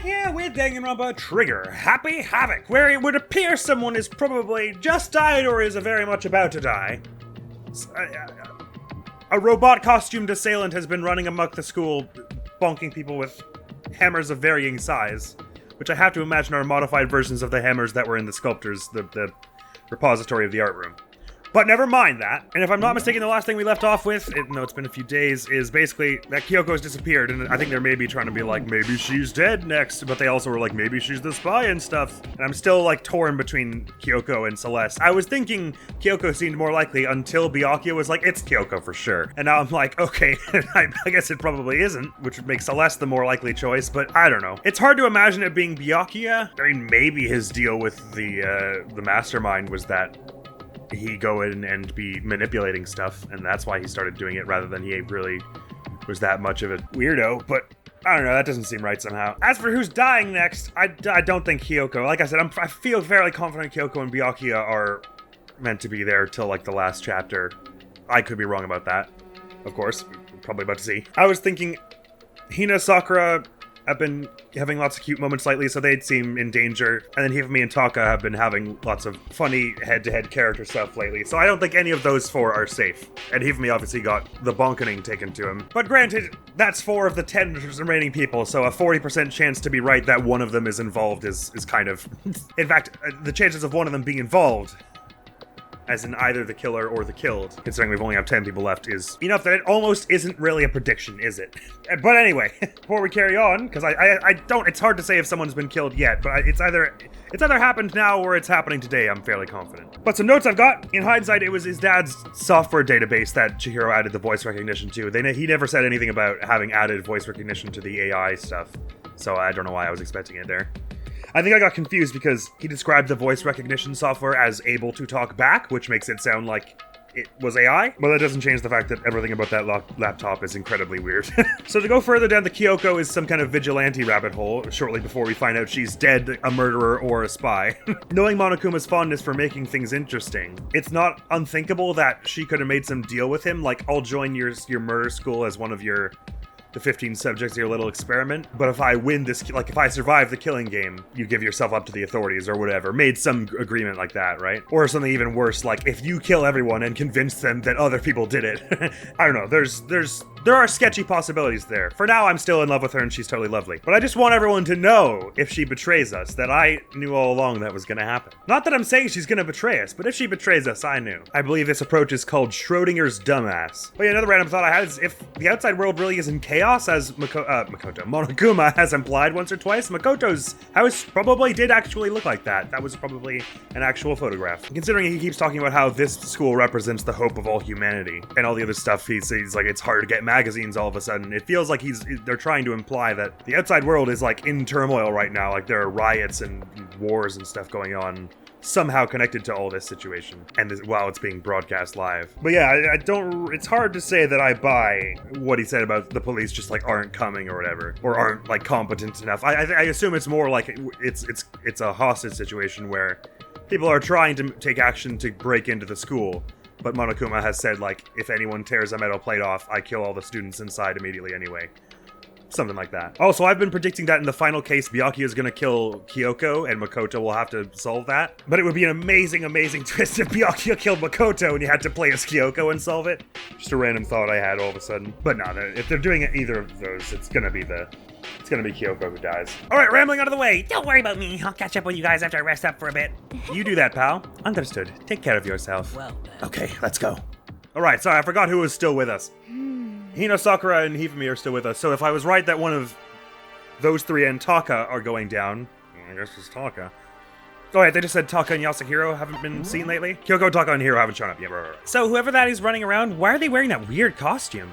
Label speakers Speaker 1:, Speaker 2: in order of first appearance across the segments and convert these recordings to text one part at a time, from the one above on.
Speaker 1: here with Danganronpa Trigger Happy Havoc, where it would appear someone is probably just died or is very much about to die. A robot costumed assailant has been running amok the school, bonking people with hammers of varying size, which I have to imagine are modified versions of the hammers that were in the sculptors, the repository of the art room. But never mind that. And if I'm not mistaken, the last thing we left off with, it's been a few days, is basically that Kyoko's disappeared. And I think they're maybe trying to be like, maybe she's dead next. But they also were like, maybe she's the spy and stuff. And I'm still like torn between Kyoko and Celeste. I was thinking Kyoko seemed more likely until Byakuya was like, it's Kyoko for sure. And now I'm like, okay, I guess it probably isn't, which would make Celeste the more likely choice. But I don't know. It's hard to imagine it being Byakuya. I mean, maybe his deal with the mastermind was that he go in and be manipulating stuff, and that's why he started doing it rather than he really was that much of a weirdo, but I don't know, that doesn't seem right somehow. As for who's dying next, I don't think Kyoko. Like I said, I feel fairly confident Kyoko and Byakuya are meant to be there till like the last chapter. I could be wrong about that, of course. We're probably about to see. I was thinking Hina, Sakura have been having lots of cute moments lately, so they'd seem in danger. And then Hifumi and Taka have been having lots of funny head-to-head character stuff lately, so I don't think any of those four are safe. And Hifumi obviously got the bonkening taken to him. But granted, that's 4 of the 10 remaining people, so a 40% chance to be right that one of them is involved is kind of... In fact, the chances of one of them being involved, as in either the killer or the killed, considering we've only have 10 people left, is enough that it almost isn't really a prediction, is it? But anyway, before we carry on, because I don't, it's hard to say if someone's been killed yet, but it's either happened now or it's happening today, I'm fairly confident. But some notes I've got, in hindsight, it was his dad's software database that Chihiro added the voice recognition to. He never said anything about having added voice recognition to the AI stuff, so I don't know why I was expecting it there. I think I got confused because he described the voice recognition software as able to talk back, which makes it sound like it was AI, but that doesn't change the fact that everything about that laptop is incredibly weird. So to go further down, the Kyoko is some kind of vigilante rabbit hole shortly before we find out she's dead, a murderer, or a spy. Knowing Monokuma's fondness for making things interesting, it's not unthinkable that she could have made some deal with him, like, I'll join your murder school as one of the 15 subjects of your little experiment, but if I win this, like if I survive the killing game, you give yourself up to the authorities or whatever. Made some agreement like that, right? Or something even worse, like if you kill everyone and convince them that other people did it. I don't know, there are sketchy possibilities there. For now, I'm still in love with her and she's totally lovely. But I just want everyone to know, if she betrays us, that I knew all along that was gonna happen. Not that I'm saying she's gonna betray us, but if she betrays us, I knew. I believe this approach is called Schrodinger's dumbass. But yeah, another random thought I had is if the outside world really is in chaos, as Monokuma has implied once or twice, Makoto's house probably did actually look like that. That was probably an actual photograph. Considering he keeps talking about how this school represents the hope of all humanity, and all the other stuff, he's like, it's hard to get magazines all of a sudden. It feels like they're trying to imply that the outside world is like in turmoil right now, like there are riots and wars and stuff going on, somehow connected to all this situation, and while it's being broadcast live. But yeah, it's hard to say that I buy what he said about the police just like aren't coming or whatever, or aren't like competent enough. I assume it's more like it's a hostage situation where people are trying to take action to break into the school, but Monokuma has said like, if anyone tears a metal plate off, I kill all the students inside immediately anyway. Something like that. Also, I've been predicting that in the final case, Byakuya is going to kill Kyoko, and Makoto will have to solve that. But it would be an amazing, amazing twist if Byakuya killed Makoto and you had to play as Kyoko and solve it. Just a random thought I had all of a sudden. But no, if they're doing either of those, it's going to be Kyoko who dies. All right, rambling out of the way.
Speaker 2: Don't worry about me. I'll catch up with you guys after I rest up for a bit.
Speaker 1: You do that, pal. Understood. Take care of yourself.
Speaker 2: Well then.
Speaker 1: Okay, let's go. All right, sorry, I forgot who was still with us. Hina, Sakura, and Hifumi are still with us, so if I was right that one of those 3 and Taka are going down, I guess it's Taka. Oh yeah, they just said Taka and Yasuhiro haven't been seen lately? Kyoko, Taka, and Hiro haven't shown up yet. Right. So whoever that is running around, why are they wearing that weird costume?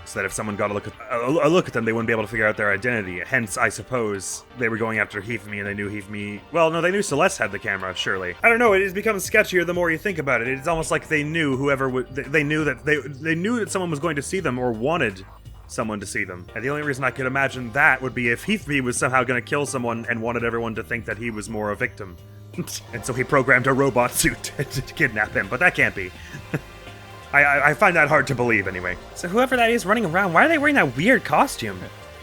Speaker 1: So that if someone got a look at them, they wouldn't be able to figure out their identity. Hence, I suppose, they were going after Hifumi and they knew Hifumi... Well, no, they knew Celeste had the camera, surely. I don't know, it has become sketchier the more you think about it. It's almost like they knew whoever would... They knew that someone was going to see them or wanted someone to see them. And the only reason I could imagine that would be if Hifumi was somehow going to kill someone and wanted everyone to think that he was more a victim. And so he programmed a robot suit to kidnap him, but that can't be. I find that hard to believe, anyway. So whoever that is running around, why are they wearing that weird costume?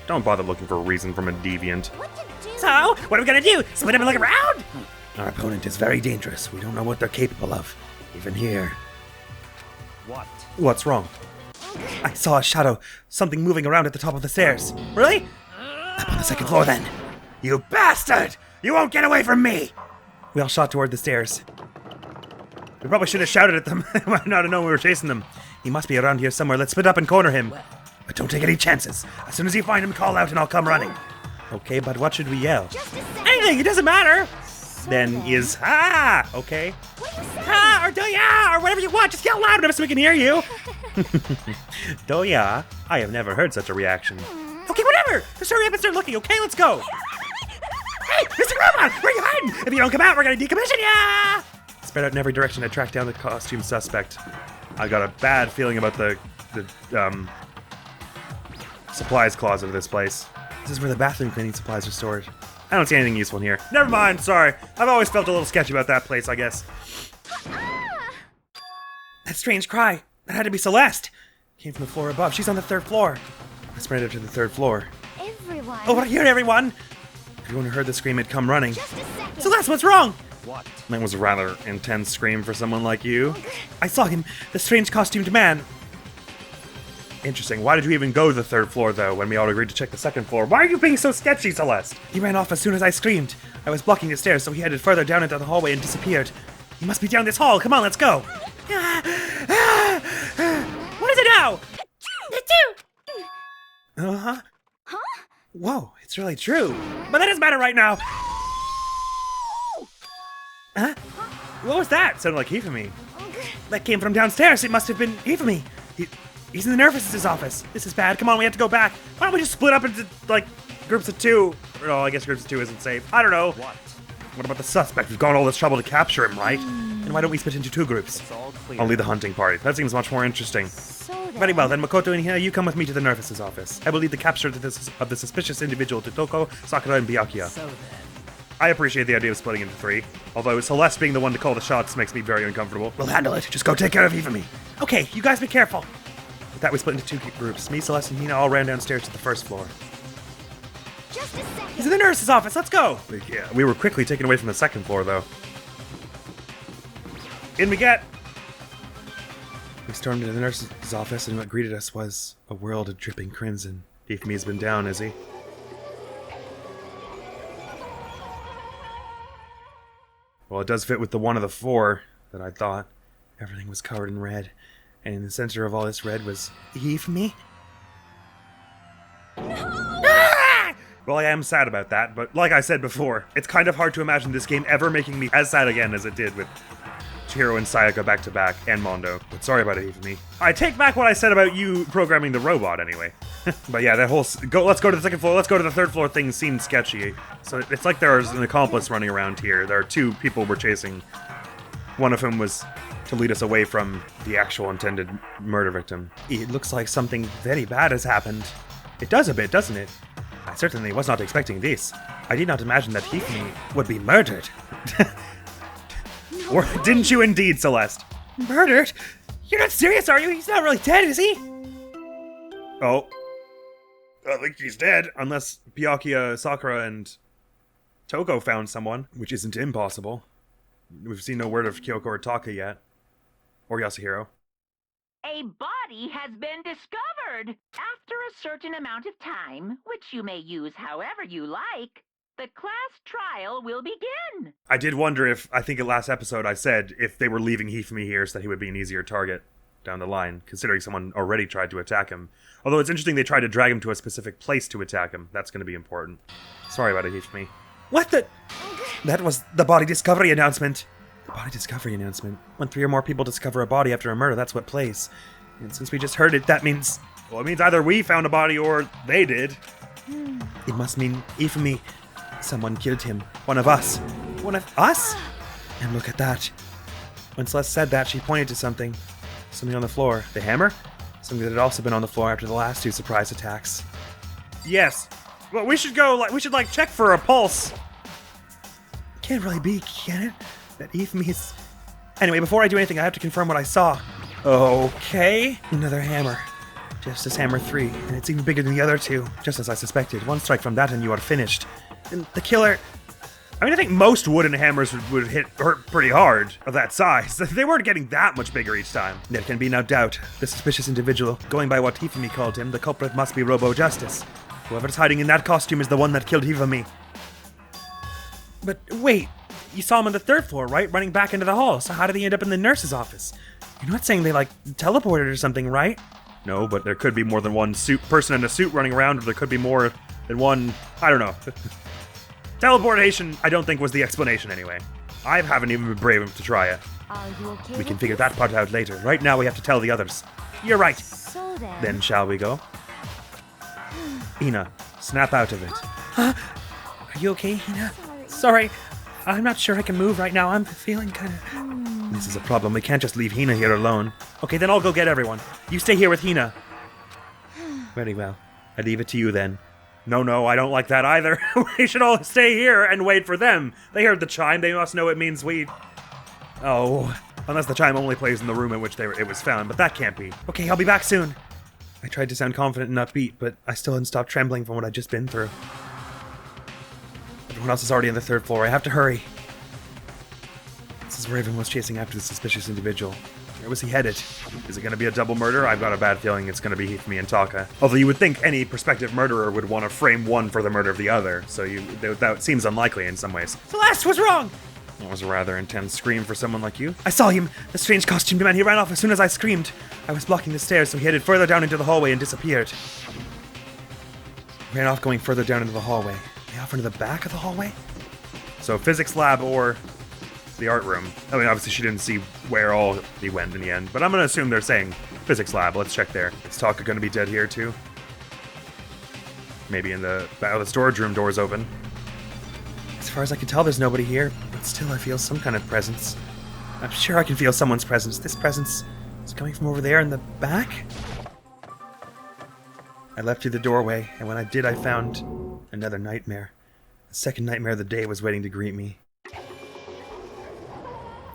Speaker 1: Don't bother looking for a reason from a deviant.
Speaker 2: So, what are we gonna do? Split up and look around?
Speaker 3: Our opponent is very dangerous. We don't know what they're capable of, even here.
Speaker 2: What?
Speaker 1: What's wrong?
Speaker 3: I saw a shadow, something moving around at the top of the stairs.
Speaker 2: Really?
Speaker 3: Up on the second floor then. You bastard! You won't get away from me! We all shot toward the stairs.
Speaker 1: We probably should have shouted at them. They might not have known we were chasing them.
Speaker 3: He must be around here somewhere. Let's split up and corner him. But don't take any chances. As soon as you find him, call out and I'll come running.
Speaker 1: Okay, but what should we yell?
Speaker 2: Anything, it doesn't matter.
Speaker 1: Then is ha, okay?
Speaker 2: Ha, or do ya, or whatever you want. Just yell loud enough so we can hear you.
Speaker 1: Doya, I have never heard such a reaction.
Speaker 2: Okay, whatever. Just hurry up and start looking, okay? Let's go. Hey, Mr. Robot, where are you hiding? If you don't come out, we're gonna decommission ya!
Speaker 1: Spread out in every direction to track down the costume suspect. I got a bad feeling about the supplies closet of this place.
Speaker 3: This is where the bathroom cleaning supplies are stored.
Speaker 1: I don't see anything useful in here. Never mind, sorry. I've always felt a little sketchy about that place, I guess.
Speaker 3: That strange cry. That had to be Celeste. Came from the floor above. She's on the third floor.
Speaker 1: I spread out to the third floor.
Speaker 4: Everyone.
Speaker 3: Over here, everyone!
Speaker 1: Everyone who heard the scream had come running.
Speaker 4: Just a second.
Speaker 3: Celeste, what's wrong?
Speaker 1: That was a rather intense scream for someone like you.
Speaker 3: I saw him. The strange costumed man.
Speaker 1: Interesting. Why did you even go to the third floor, though, when we all agreed to check the second floor? Why are you being so sketchy, Celeste?
Speaker 3: He ran off as soon as I screamed. I was blocking the stairs, so he headed further down into the hallway and disappeared. He must be down this hall. Come on, let's go.
Speaker 2: What is it now?
Speaker 3: Uh-huh. Whoa, it's really true.
Speaker 2: But that doesn't matter right now.
Speaker 3: Huh?
Speaker 2: What was that?
Speaker 1: Sounded like Hifumi.
Speaker 3: That came from downstairs. It must have been Hifumi. He's in the nervous's office. This is bad. Come on, we have to go back.
Speaker 1: Why don't we just split up into, like, groups of two? No, I guess groups of two isn't safe. I don't know. What about the suspect? We've gone all this trouble to capture him, right?
Speaker 3: And why don't we split into two groups?
Speaker 1: I'll lead the hunting party. That seems much more interesting.
Speaker 4: So then.
Speaker 3: Very well, then Makoto and Hina, you come with me to the nervous's office. I will lead the capture of the suspicious individual to Toko, Sakura, and Byakuya.
Speaker 2: So then.
Speaker 1: I appreciate the idea of splitting into three, although Celeste being the one to call the shots makes me very uncomfortable.
Speaker 3: We'll handle it. Just go take care of Hifumi.
Speaker 2: Okay, you guys be careful.
Speaker 3: With that, we split into two groups. Me, Celeste, and Hina all ran downstairs to the first floor.
Speaker 4: Just a second.
Speaker 2: He's in the nurse's office. Let's go.
Speaker 1: Yeah, we were quickly taken away from the second floor, though. In we get!
Speaker 3: We stormed into the nurse's office, and what greeted us was a world of dripping crimson.
Speaker 1: Hifumi's been down, is he? Well, it does fit with the one of the four that I thought.
Speaker 3: Everything was covered in red, and in the center of all this red was Hifumi.
Speaker 1: Well, I am sad about that, but like I said before, it's kind of hard to imagine this game ever making me as sad again as it did with Chihiro and Sayaka back to back, and Mondo. But sorry about it, Hifumi. I take back what I said about you programming the robot, anyway. But yeah, that whole let's go to the second floor, let's go to the third floor thing seemed sketchy. So it's like there's an accomplice running around here. There are two people we're chasing. One of whom was to lead us away from the actual intended murder victim.
Speaker 3: It looks like something very bad has happened.
Speaker 1: It does a bit, doesn't it?
Speaker 3: I certainly was not expecting this. I did not imagine that Hifumi would be murdered.
Speaker 1: Or didn't you indeed, Celeste?
Speaker 2: Murdered? You're not serious, are you? He's not really dead, is he?
Speaker 1: Oh. I think he's dead. Unless Byakuya, Sakura, and Toko found someone, which isn't impossible. We've seen no word of Kyoko or Taka yet. Or Yasuhiro.
Speaker 5: A body has been discovered. After a certain amount of time, which you may use however you like, the class trial will begin.
Speaker 1: I did wonder if, I think in last episode I said, if they were leaving Hifumi here so that he would be an easier target down the line, considering someone already tried to attack him. Although it's interesting they tried to drag him to a specific place to attack him. That's going to be important. Sorry about it, Hifumi.
Speaker 3: What the? That was the body discovery announcement. The body discovery announcement. When 3 or more people discover a body after a murder, that's what plays. And since we just heard it, that means...
Speaker 1: Well, it means either we found a body or they did.
Speaker 3: It must mean Hifumi. Someone killed him. One of us. One of us? And look at that. When Celeste said that, she pointed to something. Something on the floor.
Speaker 1: The hammer?
Speaker 3: Something that had also been on the floor after the last 2 surprise attacks.
Speaker 1: Yes. Well, we should go, check for a pulse.
Speaker 3: Can't really be, can it? That Hifumi is... Anyway, before I do anything, I have to confirm what I saw.
Speaker 1: Okay.
Speaker 3: Another hammer. Justice Hammer 3, and it's even bigger than the other two. Just as I suspected. One strike from that and you are finished. And the killer...
Speaker 1: I mean, I think most wooden hammers would hurt pretty hard of that size. They weren't getting that much bigger each time.
Speaker 3: There can be no doubt. The suspicious individual, going by what Hifumi called him, the culprit must be Robo-Justice. Whoever's hiding in that costume is the one that killed Hifumi.
Speaker 2: But wait, you saw him on the 3rd floor, right? Running back into the hall. So how did he end up in the nurse's office?
Speaker 3: You're not saying they, teleported or something, right?
Speaker 1: No, but there could be more than one person in a suit running around, or there could be more than one... I don't know. Teleportation, I don't think, was the explanation anyway. I haven't even been brave enough to try it.
Speaker 4: Are you okay
Speaker 3: We
Speaker 4: with
Speaker 3: can figure
Speaker 4: this?
Speaker 3: that part out later. Right now we have to tell the others.
Speaker 1: You're right.
Speaker 4: So then...
Speaker 3: Then shall we go? Hina, snap out of it.
Speaker 2: Are you okay, Hina? Sorry, I'm not sure I can move right now. I'm feeling kind of...
Speaker 3: This is a problem. We can't just leave Hina here alone.
Speaker 2: Okay, then I'll go get everyone. You stay here with Hina.
Speaker 3: Very well. I leave it to you then.
Speaker 1: No, I don't like that either. We should all stay here and wait for them. They heard the chime. They must know it means we... Oh, unless the chime only plays in the room in which it was found, but that can't be.
Speaker 2: Okay, I'll be back soon.
Speaker 3: I tried to sound confident and upbeat, but I still hadn't stopped trembling from what I'd just been through. Everyone else is already on the 3rd floor. I have to hurry. This is where everyone was chasing after the suspicious individual. Where was he headed?
Speaker 1: Is it going to be a double murder? I've got a bad feeling it's going to be Hifumi and Taka. Although you would think any prospective murderer would want to frame one for the murder of the other, so that seems unlikely in some ways.
Speaker 2: Celeste was wrong!
Speaker 1: That was a rather intense scream for someone like you.
Speaker 2: I saw him, the strange costumed man. He ran off as soon as I screamed.
Speaker 3: I was blocking the stairs, so he headed further down into the hallway and disappeared. Ran off going further down into the hallway. Way off into the back of the hallway?
Speaker 1: So physics lab or the art room. I mean, obviously she didn't see where all he went in the end, but I'm going to assume they're saying physics lab. Let's check there. Is Taka going to be dead here too? Maybe in the storage room door's open.
Speaker 3: As far as I can tell, there's nobody here, but still I feel some kind of presence. I'm sure I can feel someone's presence. This presence is coming from over there in the back? I left through the doorway, and when I did, I found another nightmare. The second nightmare of the day was waiting to greet me.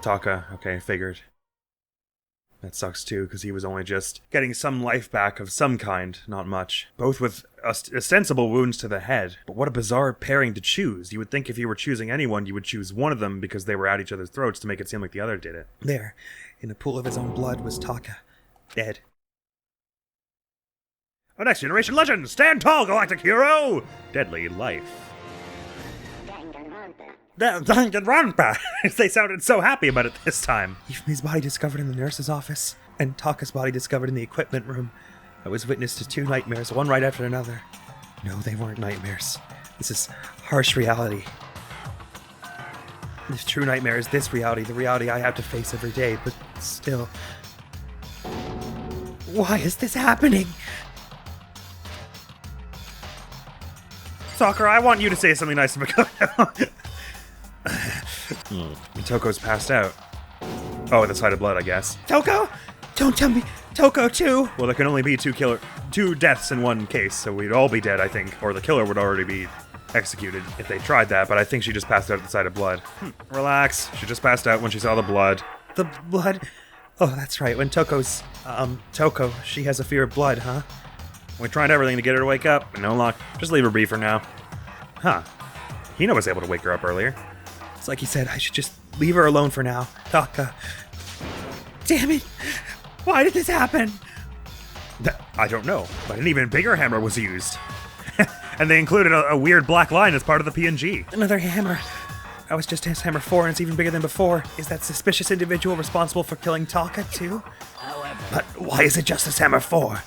Speaker 1: Taka, okay, figured. That sucks too, because he was only just getting some life back of some kind, not much. Both with ostensible wounds to the head. But what a bizarre pairing to choose. You would think if you were choosing anyone, you would choose one of them because they were at each other's throats to make it seem like the other did it.
Speaker 3: There, in a pool of his own blood, was Taka, dead.
Speaker 1: A next generation legend! Stand tall, galactic hero! Deadly life. Danganronpa! They sounded so happy about it this time.
Speaker 3: Hifumi's body discovered in the nurse's office, and Taka's body discovered in the equipment room. I was witness to 2 nightmares, one right after another. No, they weren't nightmares. This is harsh reality. If true nightmare is this reality, the reality I have to face every day, but still... Why is this happening?
Speaker 1: Sakura, I want you to say something nice to Makoto. Toko's passed out. Oh, the sight of blood, I guess.
Speaker 2: Toko? Don't tell me. Toko, too.
Speaker 1: Well, there can only be 2 deaths in one case, so we'd all be dead, I think. Or the killer would already be executed if they tried that, but I think she just passed out at the sight of blood. Relax. She just passed out when she saw the blood.
Speaker 3: The blood? Oh, that's right. When Toko's... Toko, she has a fear of blood, huh?
Speaker 1: We tried everything to get her to wake up, but no luck. Just leave her be for now. Huh. Hina was able to wake her up earlier.
Speaker 3: It's like he said, I should just leave her alone for now. Taka.
Speaker 2: Damn it. Why did this happen?
Speaker 1: I don't know, but an even bigger hammer was used. And they included a weird black line as part of the PNG.
Speaker 3: Another hammer. I was just Justice Hammer 4 and it's even bigger than before. Is that suspicious individual responsible for killing Taka, too? But why is it Justice Hammer 4?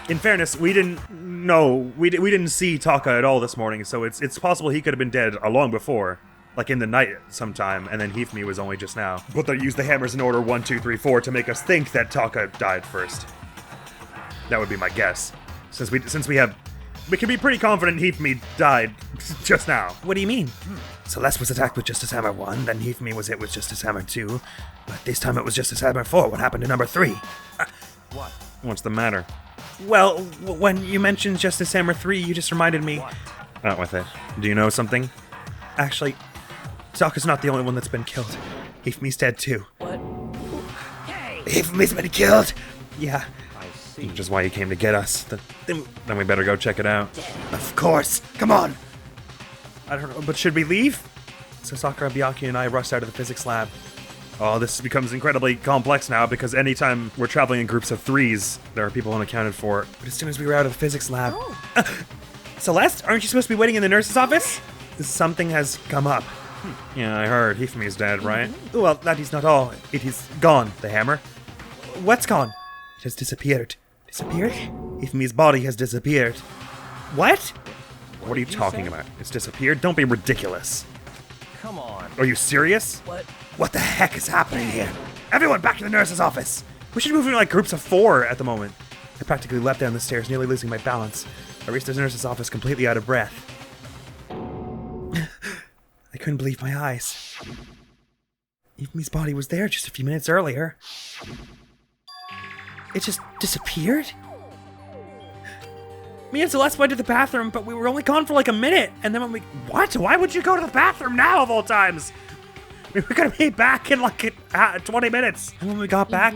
Speaker 1: In fairness, we didn't see Taka at all this morning, so it's possible he could have been dead long before. Like in the night sometime, and then Hifumi was only just now. But they used the hammers in order 1, 2, 3, 4 to make us think that Taka died first. That would be my guess. Since we can be pretty confident Hifumi died just now.
Speaker 3: What do you mean? Celeste was attacked with Justice Hammer 1, then Hifumi was hit with Justice Hammer 2, but this time it was Justice Hammer 4. What happened to number 3?
Speaker 1: What? What's the matter?
Speaker 3: Well, when you mentioned Justice Hammer 3, you just reminded me...
Speaker 1: Out with it. Do you know something?
Speaker 3: Actually, Taka's not the only one that's been killed. Hifumi's dead too.
Speaker 2: What? Hey!
Speaker 3: Hifumi's been killed! Yeah.
Speaker 2: see.
Speaker 3: Which is why he came to get us. Then we better go check it out.
Speaker 1: Of course. Come on.
Speaker 3: I don't know, but should we leave? So Sakura, Byakuya, and I rushed out of the physics lab.
Speaker 1: Oh, this becomes incredibly complex now because anytime we're traveling in groups of threes, there are people unaccounted for.
Speaker 3: But as soon as we were out of the physics lab...
Speaker 1: Celeste, aren't you supposed to be waiting in the nurse's office?
Speaker 3: Something has come up.
Speaker 1: Yeah, I heard. Hifumi's dead, right?
Speaker 3: Well, that is not all. It is gone.
Speaker 1: The hammer?
Speaker 3: What's gone? It has disappeared. Disappeared? Hifumi's body has disappeared. What?
Speaker 1: What are you talking about? It's disappeared? Don't be ridiculous.
Speaker 2: Come on.
Speaker 1: Are you serious?
Speaker 3: What the heck is happening here?
Speaker 1: Everyone back to the nurse's office! We should move in like groups of 4 at the moment.
Speaker 3: I practically leapt down the stairs, nearly losing my balance. I reached the nurse's office completely out of breath. I couldn't believe my eyes. Hifumi's body was there just a few minutes earlier. It just disappeared?
Speaker 1: Me and Celeste went to the bathroom, but we were only gone for like a minute. And then when we... What? Why would you go to the bathroom now of all times? We were gonna be back in like 20 minutes.
Speaker 3: And when we got back,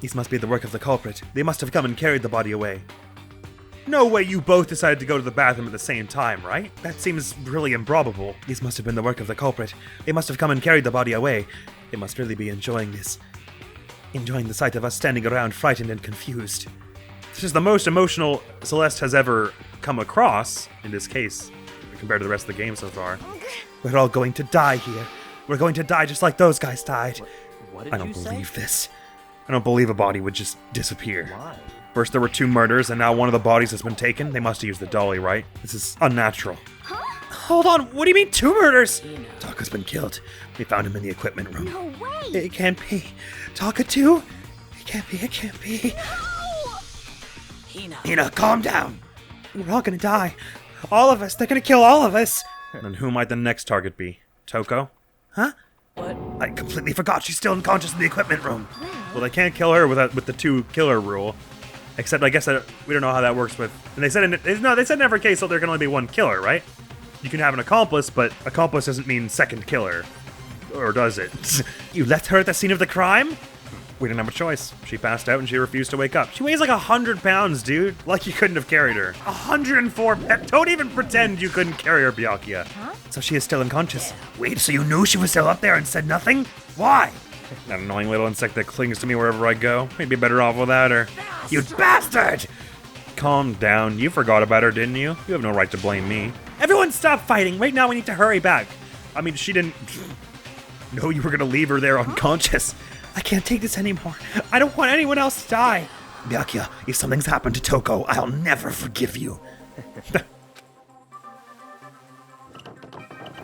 Speaker 3: this must be the work of the culprit. They must have come and carried the body away.
Speaker 1: No way you both decided to go to the bathroom at the same time, right? That seems really improbable.
Speaker 3: This must have been the work of the culprit. They must have come and carried the body away. They must really be enjoying this. Enjoying the sight of us standing around frightened and confused.
Speaker 1: This is the most emotional Celeste has ever come across, in this case, compared to the rest of the game so far.
Speaker 3: We're all going to die here. We're going to die just like those guys died.
Speaker 2: What did
Speaker 3: I don't
Speaker 2: you say?
Speaker 3: believe this.
Speaker 1: I don't believe a body would just disappear.
Speaker 2: Why?
Speaker 1: First there were 2 murders, and now one of the bodies has been taken. They must have used the dolly, right? This is unnatural.
Speaker 3: Hold on, what do you mean 2 murders? Taka's been killed. We found him in the equipment room.
Speaker 4: No way!
Speaker 3: It can't be. Taka too? It can't be. Hina, calm down. We're all gonna die. All of us. They're gonna kill all of us.
Speaker 1: And who might the next target be? Toko?
Speaker 3: Huh?
Speaker 2: What?
Speaker 3: I completely forgot she's still unconscious in the equipment room.
Speaker 1: Well, they can't kill her with the 2 killer rule. Except I guess we don't know how that works with... And they said in every case that there can only be 1 killer, right? You can have an accomplice, but accomplice doesn't mean second killer. Or does it?
Speaker 3: You left her at the scene of the crime?
Speaker 1: We didn't have a choice. She passed out and she refused to wake up. She weighs like 100 pounds, dude. Like you couldn't have carried her. 104 pounds. Don't even pretend you couldn't carry her, Byakuya.
Speaker 3: So she is still unconscious.
Speaker 1: Wait, so you knew she was still up there and said nothing? Why? That annoying little insect that clings to me wherever I go. Maybe better off without her. You bastard! Calm down. You forgot about her, didn't you? You have no right to blame me. Everyone stop fighting. Right now we need to hurry back. I mean, she didn't... know you were gonna leave her there unconscious.
Speaker 3: I can't take this anymore. I don't want anyone else to die. Byakuya, if something's happened to Toko, I'll never forgive you.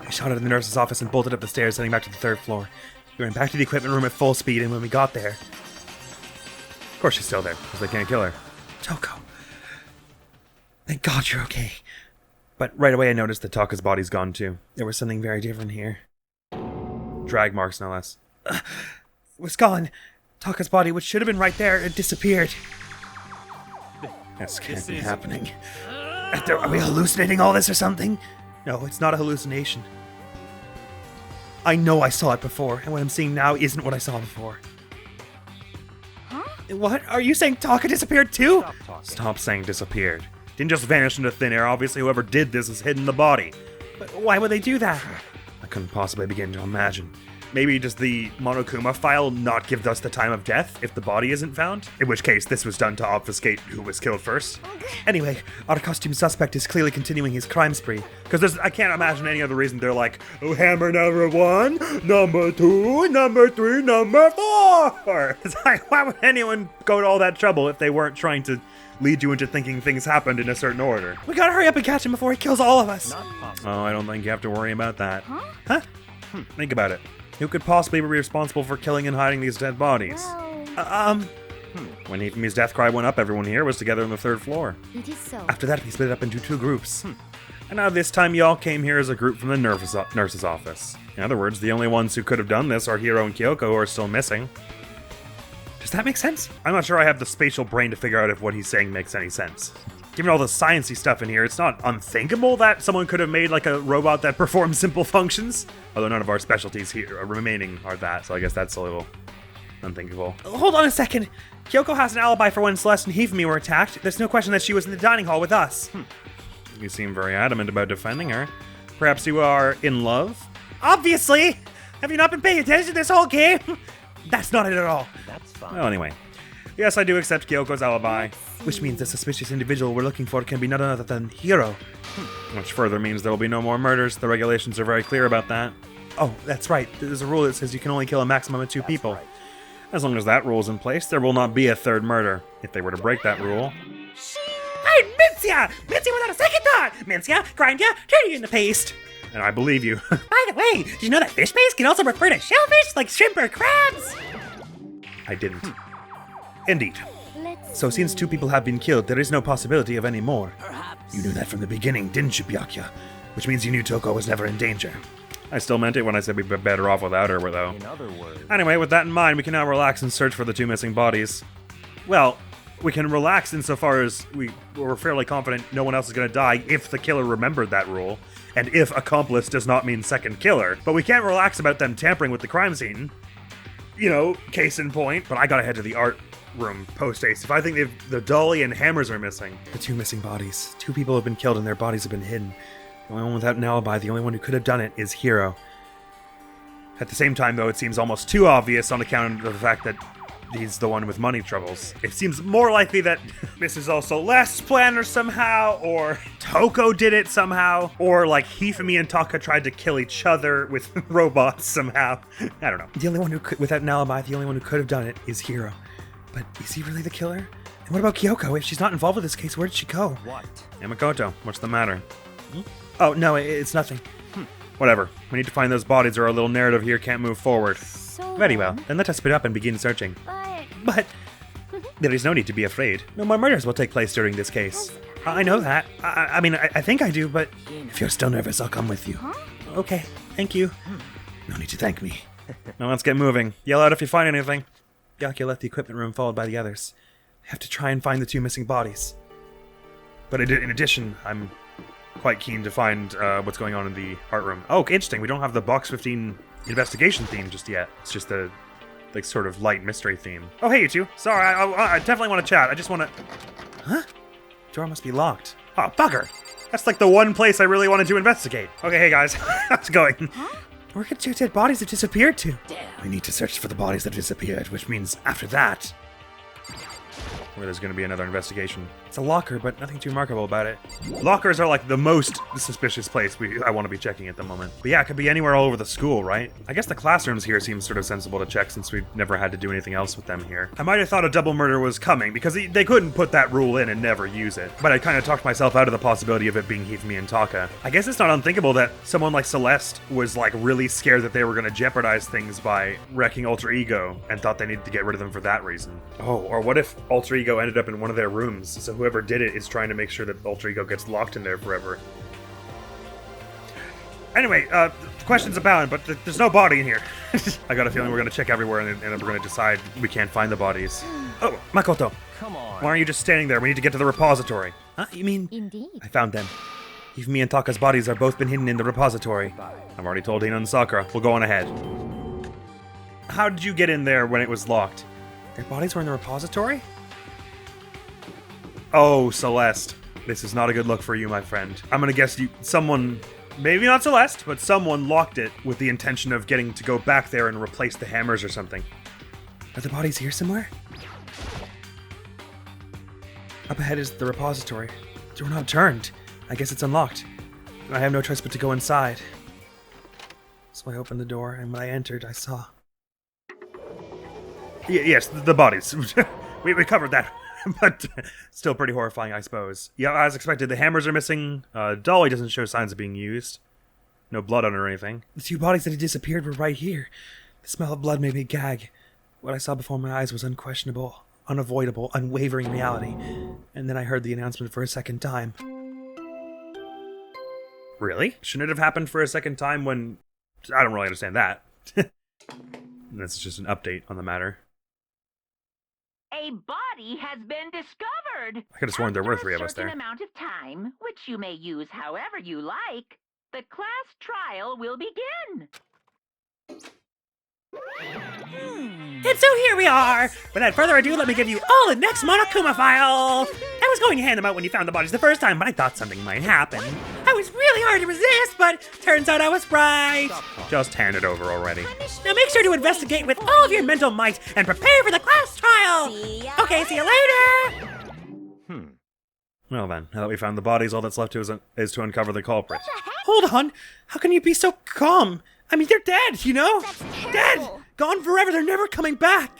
Speaker 3: I shot out of the nurse's office and bolted up the stairs, heading back to the 3rd floor. We ran back to the equipment room at full speed, and when we got there...
Speaker 1: Of course she's still there, because they can't kill her.
Speaker 3: Toko. Thank God you're okay.
Speaker 1: But right away I noticed that Taka's body's gone too.
Speaker 3: There was something very different here.
Speaker 1: Drag marks, no less.
Speaker 3: It was gone. Taka's body, which should have been right there, it disappeared.
Speaker 1: This can't be happening.
Speaker 3: Are we hallucinating all this or something? No, it's not a hallucination. I know I saw it before, and what I'm seeing now isn't what I saw before. What? Are you saying Taka disappeared too?
Speaker 1: Stop saying disappeared. Didn't just vanish into thin air. Obviously whoever did this has hidden the body.
Speaker 3: But why would they do that?
Speaker 1: I couldn't possibly begin to imagine. Maybe does the Monokuma file not give us the time of death if the body isn't found? In which case, this was done to obfuscate who was killed first.
Speaker 3: Anyway, our costume suspect is clearly continuing his crime spree.
Speaker 1: Because I can't imagine any other reason they're like, oh, hammer number 1, number 2, number 3, number 4. It's like, why would anyone go to all that trouble if they weren't trying to lead you into thinking things happened in a certain order?
Speaker 3: We gotta hurry up and catch him before he kills all of us.
Speaker 2: Not possible.
Speaker 1: Oh, I don't think you have to worry about that. Huh? Think about it. Who could possibly be responsible for killing and hiding these dead bodies? When Hifumi's death cry went up, everyone here was together on the 3rd floor.
Speaker 4: It is so.
Speaker 3: After that, we split up into 2 groups.
Speaker 1: And now this time y'all came here as a group from the nurse's office. In other words, the only ones who could have done this are Hiro and Kyoko, who are still missing.
Speaker 3: Does that make sense?
Speaker 1: I'm not sure I have the spatial brain to figure out if what he's saying makes any sense. Given all the sciencey stuff in here, it's not unthinkable that someone could have made like a robot that performs simple functions. Although none of our specialties here remaining are that, so I guess that's a little unthinkable.
Speaker 3: Hold on a second. Kyoko has an alibi for when Celeste and Hifumi were attacked. There's no question that she was in the dining hall with us.
Speaker 1: You seem very adamant about defending her. Perhaps you are in love?
Speaker 2: Obviously! Have you not been paying attention this whole game?
Speaker 3: That's not it at all.
Speaker 1: Well, anyway. Yes, I do accept Kyoko's alibi.
Speaker 3: Which means the suspicious individual we're looking for can be none other than Hiro.
Speaker 1: Which further means there will be no more murders. The regulations are very clear about that.
Speaker 3: Oh, that's right. There's a rule that says you can only kill a maximum of 2 people.
Speaker 1: As long as that rule is in place, there will not be a third murder. If they were to break that rule,
Speaker 2: Hey, Mincia! Mincia without a second thought! Mincia, grind ya, turn you into paste.
Speaker 1: and I believe you.
Speaker 2: By the way, did you know that fish paste can also refer to shellfish like shrimp or crabs?
Speaker 1: I didn't. Indeed.
Speaker 4: Let's
Speaker 3: So since
Speaker 4: see.
Speaker 3: 2 people have been killed, there is no possibility of any more. You knew that from the beginning, didn't you, Byakuya? Which means you knew Toko was never in danger.
Speaker 1: I still meant it when I said we'd be better off without her, though.
Speaker 6: In other words,
Speaker 1: Anyway, with that in mind, we can now relax and search for the 2 missing bodies. Well, we can relax insofar as we're fairly confident no one else is going to die if the killer remembered that rule, and if accomplice does not mean second killer. But we can't relax about them tampering with the crime scene. You know, case in point. But I gotta head to the art room post-haste. If I think the dolly and hammers are missing.
Speaker 3: The 2 missing bodies. 2 people have been killed and their bodies have been hidden. The only one without an alibi, the only one who could have done it, is Hiro.
Speaker 1: At the same time, though, it seems almost too obvious on account of the fact that he's the one with money troubles. It seems more likely that this is also Celeste's planner somehow, or Toko did it somehow, or like Hifumi and Taka tried to kill each other with robots somehow. I don't know.
Speaker 3: The only one who could, without an alibi, the only one who could have done it is Hiro. But is he really the killer? And what about Kyoko? If she's not involved with this case, where did she go?
Speaker 6: what?
Speaker 1: Yamakoto, what's the matter?
Speaker 3: Oh, no, it's nothing.
Speaker 1: Whatever. We need to find those bodies or our little narrative here can't move forward.
Speaker 4: So
Speaker 3: Very well, then let us speed up and begin searching.
Speaker 4: But
Speaker 3: But there is no need to be afraid. No more murders will take place during this case. I know that. I mean, I think I do, but if you're still nervous, I'll come with you. Okay, thank you. No need to thank me.
Speaker 1: Now let's get moving. Yell out if you find anything.
Speaker 3: Byakuya left the equipment room followed by the others. I have to try and find the 2 missing bodies.
Speaker 1: But in addition, I'm quite keen to find what's going on in the art room. Oh, interesting. We don't have the Box 15 investigation theme just yet. It's just a like sort of light mystery theme. Oh, hey, you two. Sorry, I definitely want to chat. I just want to...
Speaker 3: Huh? Door must be locked.
Speaker 1: Oh, bugger. That's like the one place I really wanted to investigate. Okay, hey, guys. How's it going?
Speaker 3: Where could 2 dead bodies have disappeared to? We need to search for the bodies that disappeared, which means after that...
Speaker 1: Where there's going to be another investigation.
Speaker 3: It's a locker, but nothing too remarkable about it.
Speaker 1: Lockers are like the most suspicious place I want to be checking at the moment. But yeah, it could be anywhere all over the school, right? I guess the classrooms here seem sort of sensible to check since we've never had to do anything else with them here. I might have thought a double murder was coming because they couldn't put that rule in and never use it. But I kind of talked myself out of the possibility of it being Hifumi and Taka. I guess it's not unthinkable that someone like Celeste was like really scared that they were going to jeopardize things by wrecking Alter Ego and thought they needed to get rid of them for that reason. Oh, or what if Alter Ego ended up in one of their rooms, so whoever did it is trying to make sure that Alter Ego gets locked in there forever. Anyway, questions abound, but there's no body in here. I got a feeling we're going to check everywhere and then we're going to decide we can't find the bodies. Oh, Makoto,
Speaker 6: Come on.
Speaker 1: why aren't you just standing there? We need to get to the repository.
Speaker 3: Huh? You mean...
Speaker 4: indeed.
Speaker 3: I found them. Hifumi and Taka's bodies are both been hidden in the repository.
Speaker 1: I've already told Hina and Sakura. We'll go on ahead. How did you get in there when it was locked?
Speaker 3: Their bodies were in the repository?
Speaker 1: Oh, Celeste. This is not a good look for you, my friend. I'm gonna guess someone, maybe not Celeste, but someone locked it with the intention of getting to go back there and replace the hammers or something.
Speaker 3: Are the bodies here somewhere? Up ahead is the repository. Doorknob turned. I guess it's unlocked. I have no choice but to go inside. So I opened the door, and when I entered, I saw...
Speaker 1: Yes, the bodies. we covered that. But still pretty horrifying, I suppose. Yeah, as expected, the hammers are missing. Dolly doesn't show signs of being used. No blood on her or anything.
Speaker 3: The 2 bodies that had disappeared were right here. The smell of blood made me gag. What I saw before my eyes was unquestionable, unavoidable, unwavering reality. And then I heard the announcement for a second time.
Speaker 1: Really? Shouldn't it have happened for a second time when... I don't really understand that. This is just an update on the matter.
Speaker 5: A body has been discovered.
Speaker 1: I could have sworn there were
Speaker 5: After
Speaker 1: 3 of us
Speaker 5: a certain
Speaker 1: there.
Speaker 5: amount of time, which you may use however you like, the class trial will begin.
Speaker 2: And so here we are! Without further ado, let me give you all the next Monokuma file! I was going to hand them out when you found the bodies the first time, but I thought something might happen. I was really hard to resist, but turns out I was right.
Speaker 1: Just hand it over already.
Speaker 2: Now make sure to investigate with all of your mental might and prepare for the class trial! Okay, see you later!
Speaker 1: Well then, now that we found the bodies, all that's left is to uncover the culprit.
Speaker 2: Hold on! How can you be so calm? I mean, they're dead, you know?
Speaker 4: That's
Speaker 2: Dead!
Speaker 4: terrible.
Speaker 2: Gone forever, they're never coming back!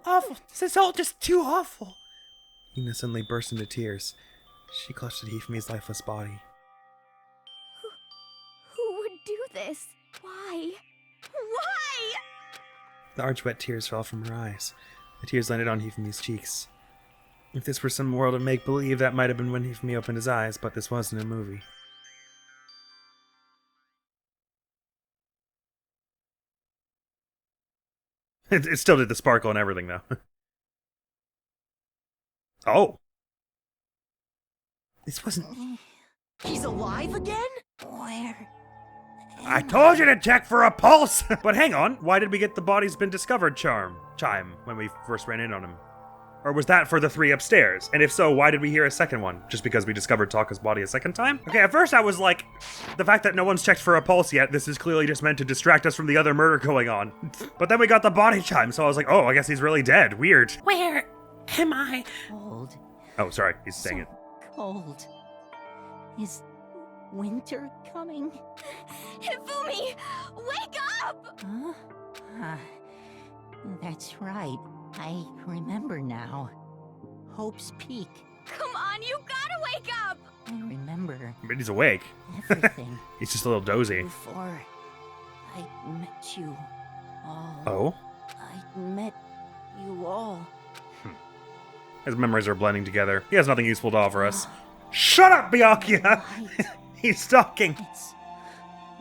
Speaker 2: Awful. This is all just too awful.
Speaker 3: Ina suddenly burst into tears. She clutched at Hifumi's lifeless body.
Speaker 4: Who would do this? Why? Why?
Speaker 3: Large wet tears fell from her eyes. The tears landed on Hifumi's cheeks. If this were some world of make-believe, that might have been when Hifumi opened his eyes, but this wasn't a movie.
Speaker 1: It still did the sparkle and everything, though. Oh.
Speaker 3: This wasn't...
Speaker 6: He's alive again?
Speaker 4: Where?
Speaker 1: I told you to check for a pulse! But hang on, why did we get the body's been discovered chime when we first ran in on him? Or was that for the 3 upstairs? And if so, why did we hear a second one? Just because we discovered Taka's body a second time? Okay, at first I was like, the fact that no one's checked for a pulse yet, this is clearly just meant to distract us from the other murder going on. But then we got the body chime, so I was like, oh, I guess he's really dead. Weird.
Speaker 2: Where am I?
Speaker 6: Cold.
Speaker 1: Oh, sorry, he's saying it.
Speaker 6: Cold. Is winter coming?
Speaker 4: Hifumi! Wake up!
Speaker 6: Huh? That's right. I remember now. Hope's Peak.
Speaker 4: Come on, you gotta wake up!
Speaker 6: I remember
Speaker 1: But he's awake.
Speaker 6: everything
Speaker 1: He's just a little dozy.
Speaker 6: before I met you all.
Speaker 1: Oh?
Speaker 6: I met you all.
Speaker 1: His memories are blending together. He has nothing useful to offer us. Shut up, Byakuya!
Speaker 6: Light.
Speaker 1: He's talking.
Speaker 6: It's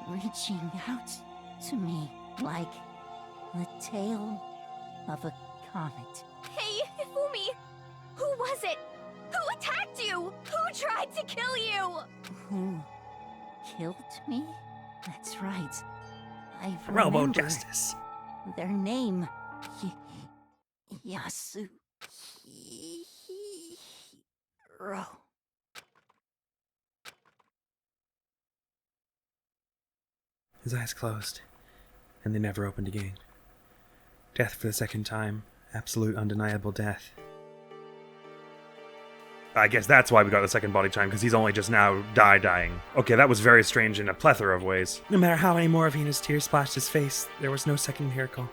Speaker 6: reaching out to me like the tail of a comet.
Speaker 4: Hey, Hifumi! Who was it? Who attacked you? Who tried to kill you?
Speaker 6: Who killed me? That's right. I
Speaker 2: Robo
Speaker 6: remember
Speaker 2: Justice.
Speaker 6: their name. Yasuhiro.
Speaker 3: His eyes closed, and they never opened again. Death for the second time. Absolute undeniable death.
Speaker 1: I guess that's why we got the second body chime, because he's only just now dying. Okay, that was very strange in a plethora of ways.
Speaker 3: No matter how many more of Ina's tears splashed his face, there was no second miracle.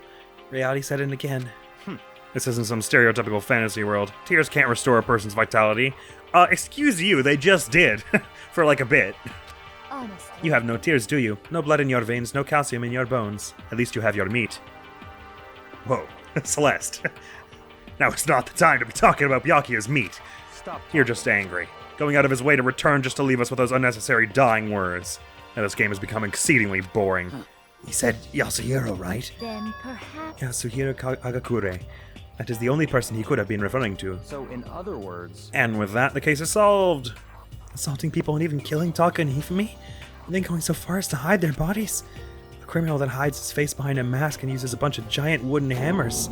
Speaker 3: Reality set in again.
Speaker 1: This isn't some stereotypical fantasy world. Tears can't restore a person's vitality. Excuse you, they just did. For like a bit.
Speaker 4: Honestly.
Speaker 3: You have no tears, do you? No blood in your veins, no calcium in your bones. At least you have your meat.
Speaker 1: Whoa, Celeste. Now it's not the time to be talking about Byakuya's meat. You're just angry. Going out of his way to return just to leave us with those unnecessary dying words. Now this game has become exceedingly boring.
Speaker 3: He said Yasuhiro, right?
Speaker 4: Then perhaps...
Speaker 3: Yasuhiro Agakure. That is the only person he could have been referring to.
Speaker 7: So, in other words,
Speaker 1: And with that, the case is solved.
Speaker 3: Assaulting people and even killing Taka and Hifumi? And then going so far as to hide their bodies? A criminal that hides his face behind a mask and uses a bunch of giant wooden hammers.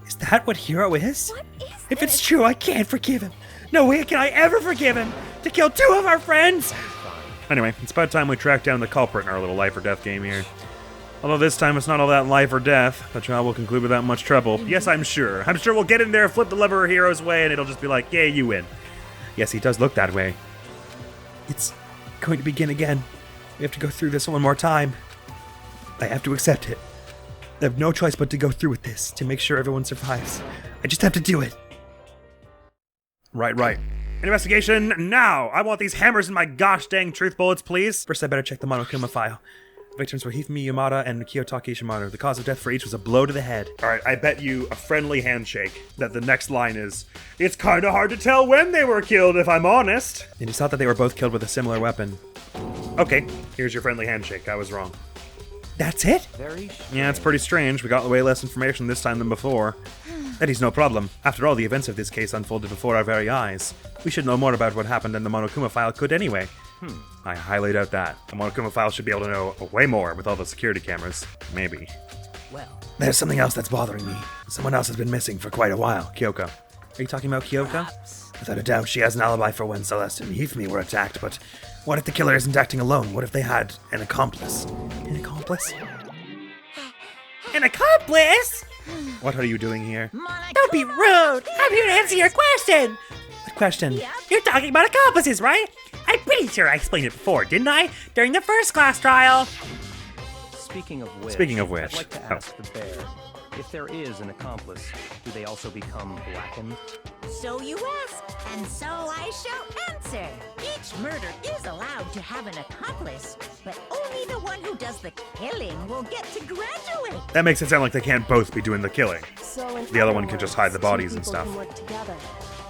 Speaker 3: Is that what Hiro is?
Speaker 4: What is
Speaker 3: If
Speaker 4: this?
Speaker 3: it's true, I can't forgive him. No way can I ever forgive him to kill 2 of our friends.
Speaker 1: Anyway, it's about time we track down the culprit in our little life or death game here. Although this time it's not all that life or death, the trial will conclude without much trouble. Yes, I'm sure. I'm sure we'll get in there, flip the lever Hero's way, and it'll just be like, yeah, you win.
Speaker 3: Yes, he does look that way. It's going to begin again. We have to go through this one more time. I have to accept it. I have no choice but to go through with this to make sure everyone survives. I just have to do it.
Speaker 1: Right. Investigation now! I want these hammers in my gosh dang truth bullets, please.
Speaker 3: First, I better check the Monokuma file. The victims were Hifumi Yamada and Kiyotaki Shimano. The cause of death for each was a blow to the head.
Speaker 1: Alright, I bet you a friendly handshake that the next line is, it's kinda hard to tell when they were killed, if I'm honest.
Speaker 3: And he thought that they were both killed with a similar weapon.
Speaker 1: Okay, here's your friendly handshake. I was wrong.
Speaker 3: That's it?
Speaker 7: very
Speaker 1: Yeah, it's pretty strange. We got way less information this time than before.
Speaker 3: That is no problem. After all, the events of this case unfolded before our very eyes. We should know more about what happened than the Monokuma file could anyway.
Speaker 1: I highly doubt that. The Monokuma file should be able to know way more with all the security cameras. Maybe.
Speaker 6: Well,
Speaker 3: There's something else that's bothering me. Someone else has been missing for quite a while.
Speaker 1: Kyoko.
Speaker 3: Are you talking about Kyoko?
Speaker 6: perhaps.
Speaker 3: Without a doubt, she has an alibi for when Celeste and Hifumi were attacked, but what if the killer isn't acting alone? What if they had an accomplice? An accomplice?
Speaker 2: An accomplice?
Speaker 3: What are you doing here?
Speaker 2: Don't be rude. I'm here to answer your question.
Speaker 3: What question?
Speaker 2: You're talking about accomplices, right? I'm pretty sure I explained it before, didn't I? During the first class trial.
Speaker 7: Speaking of which,
Speaker 1: I'd
Speaker 7: like to ask the bear, if there is an accomplice, do they also become blackened?
Speaker 6: So you ask, and so I shall answer. Each murder is allowed to have an accomplice, but only the one who does the killing will get to graduate.
Speaker 1: That makes it sound like they can't both be doing the killing.
Speaker 8: So in
Speaker 1: The other
Speaker 8: other
Speaker 1: one can
Speaker 8: words,
Speaker 1: just hide the
Speaker 8: two
Speaker 1: bodies and
Speaker 8: people
Speaker 1: stuff.
Speaker 8: can work together,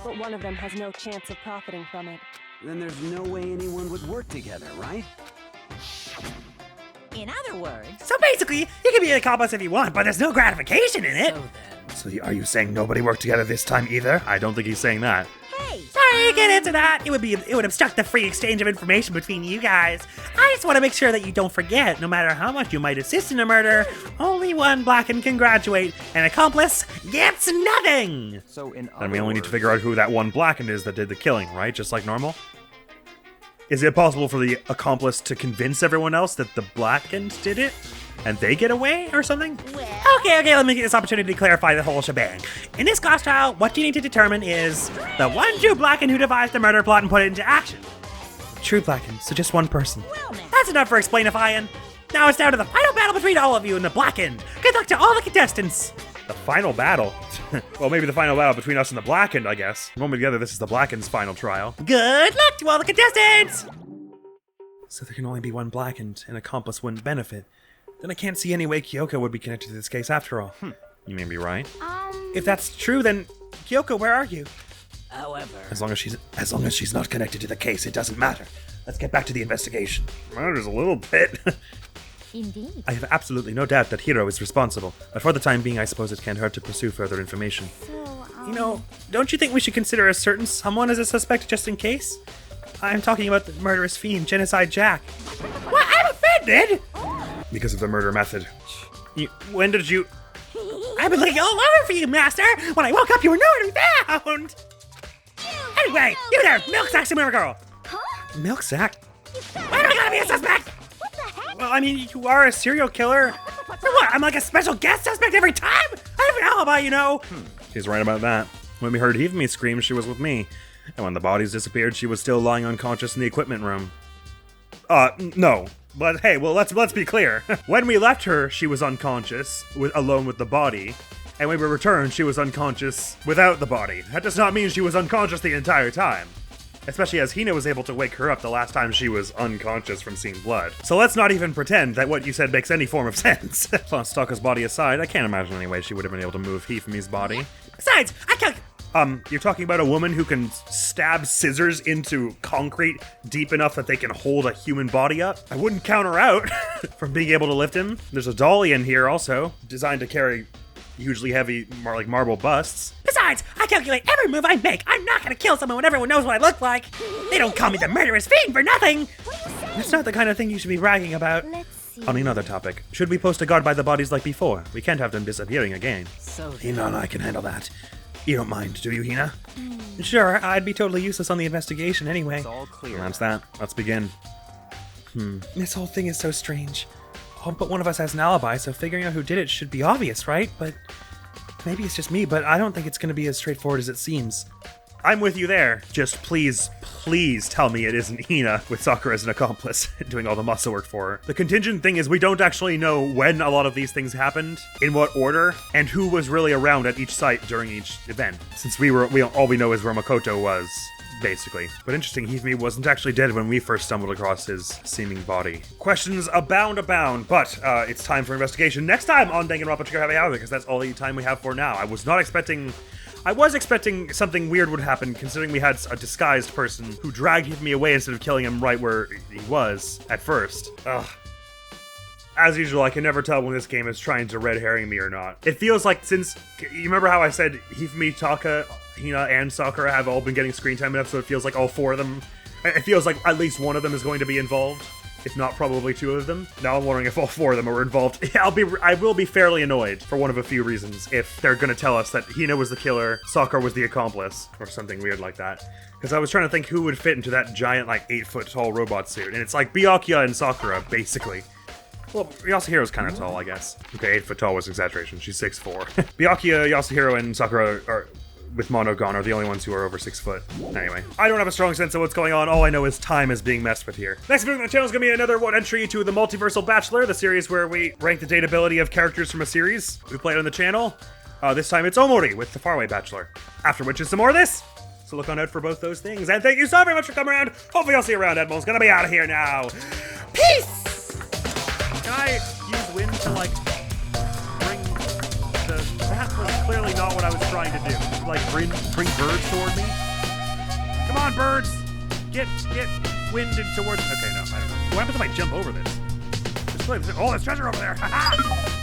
Speaker 8: but one of them has no chance of profiting from it.
Speaker 9: Then there's no way anyone would work together, right?
Speaker 6: In other words,
Speaker 2: So basically, you can be an accomplice if you want, but there's no gratification in it.
Speaker 6: so then.
Speaker 3: So are you saying nobody worked together this time either?
Speaker 1: I don't think he's saying that.
Speaker 6: Hey,
Speaker 2: Sorry, you can't answer that. It would obstruct the free exchange of information between you guys. I just want to make sure that you don't forget, no matter how much you might assist in a murder, only one blackened can graduate. An accomplice gets nothing.
Speaker 7: So in
Speaker 1: Then we only need to figure out who that one blackened is that did the killing, right? Just like normal? Is it possible for the accomplice to convince everyone else that the blackened did it? And they get away or something?
Speaker 2: Okay, let me get this opportunity to clarify the whole shebang. In this class trial, what you need to determine is the one true blackened who devised the murder plot and put it into action.
Speaker 3: True blackened, so just one person.
Speaker 6: well now.
Speaker 2: That's enough for explainifying. Now it's down to the final battle between all of you and the blackened. Good luck to all the contestants.
Speaker 1: The final battle? Well, maybe the final battle between us and the blackened, I guess. One way together, this is the blackened's final trial.
Speaker 2: Good luck to all the contestants.
Speaker 3: So there can only be one blackened, an accomplice wouldn't benefit. Then I can't see any way Kyoko would be connected to this case after all.
Speaker 1: You may be right.
Speaker 3: If that's true, then Kyoko, where are you?
Speaker 6: However,
Speaker 3: As long as she's not connected to the case, it doesn't matter. Let's get back to the investigation.
Speaker 1: Matters a little bit.
Speaker 4: Indeed.
Speaker 3: I have absolutely no doubt that Hiro is responsible, but for the time being, I suppose it can't hurt to pursue further information.
Speaker 4: So,
Speaker 3: You know, don't you think we should consider a certain someone as a suspect just in case? I'm talking about the murderous fiend, Genocide Jack.
Speaker 2: What? I'm offended.
Speaker 1: Because of the murder method. When did you...
Speaker 2: I've been looking all over for you, Master. When I woke up, you were nowhere to be found. Anyway, you there, milk sack Samara girl.
Speaker 3: Milk sack?
Speaker 2: Why do I gotta be a suspect?
Speaker 4: What the heck?
Speaker 3: Well, I mean, you are a serial killer.
Speaker 2: For what? I'm like a special guest suspect every time? I have an alibi, you know.
Speaker 1: She's right about that. When we heard Hifumi scream, she was with me. And when the bodies disappeared, she was still lying unconscious in the equipment room. No. But hey, well, let's be clear. When we left her, she was unconscious, alone with the body. And when we returned, she was unconscious without the body. That does not mean she was unconscious the entire time. Especially as Hina was able to wake her up the last time she was unconscious from seeing blood. So let's not even pretend that what you said makes any form of sense. Stalker's body aside, I can't imagine any way she would have been able to move Hifumi's body.
Speaker 2: Besides, I can't.
Speaker 1: You're talking about a woman who can stab scissors into concrete deep enough that they can hold a human body up? I wouldn't count her out from being able to lift him. There's a dolly in here also, designed to carry hugely heavy, more like marble busts.
Speaker 2: Besides, I calculate every move I make. I'm not gonna kill someone when everyone knows what I look like. They don't call me the murderous fiend for nothing.
Speaker 3: That's not the kind of thing you should be bragging about.
Speaker 4: Let's see.
Speaker 3: On another topic, should we post a guard by the bodies like before? We can't have them disappearing again.
Speaker 6: so then.
Speaker 3: Hina and I can handle that. You don't mind, do you, Hina? Sure, I'd be totally useless on the investigation anyway.
Speaker 7: It's all clear.
Speaker 1: And that's that. Let's begin.
Speaker 3: This whole thing is so strange. Oh, but one of us has an alibi, so figuring out who did it should be obvious, right? But maybe it's just me, but I don't think it's going to be as straightforward as it seems.
Speaker 1: I'm with you there. Just please tell me it isn't Hina with Sakura as an accomplice doing all the muscle work for her. The contingent thing is we don't actually know when a lot of these things happened, in what order, and who was really around at each site during each event. Since all we know is where Makoto was, basically. But interesting, Hifumi wasn't actually dead when we first stumbled across his seeming body. Questions abound, but it's time for investigation next time on Danganronpa Havoc, because that's all the time we have for now. I was expecting something weird would happen, considering we had a disguised person who dragged Hifumi away instead of killing him right where he was at first. Ugh. As usual, I can never tell when this game is trying to red herring me or not. It feels like since... You remember how I said Hifumi, Taka, Hina, and Sakura have all been getting screen time enough, so it feels like all four of them... It feels like at least one of them is going to be involved. if not probably 2 of them. Now I'm wondering if all 4 of them are involved. I will be fairly annoyed for one of a few reasons if they're gonna tell us that Hina was the killer, Sakura was the accomplice, or something weird like that. Because I was trying to think who would fit into that giant, like, 8-foot-tall robot suit, and it's like Byakuya and Sakura, basically. Well, Yasuhiro's kind of tall, I guess. Okay, 8 foot tall was exaggeration. She's 6'4". Byakuya, Yasuhiro, and Sakura are, with Monogon, are the only ones who are over 6 foot. Anyway, I don't have a strong sense of what's going on. All I know is time is being messed with here. Next video on the channel is going to be another entry to the Multiversal Bachelor, the series where we rank the dateability of characters from a series we played on the channel. This time it's Omori with the Faraway Bachelor. After which is some more of this. So look on out for both those things. And thank you so very much for coming around. Hopefully I'll see you around. Admiral's going to be out of here now. Peace! Can I use wind to, like, bring the... That was clearly not what I was trying to do. Like, bring birds toward me? Come on, birds! Get wind towards... Okay, no, I don't know. What happens if I jump over this? Oh, there's treasure over there! Ha-ha!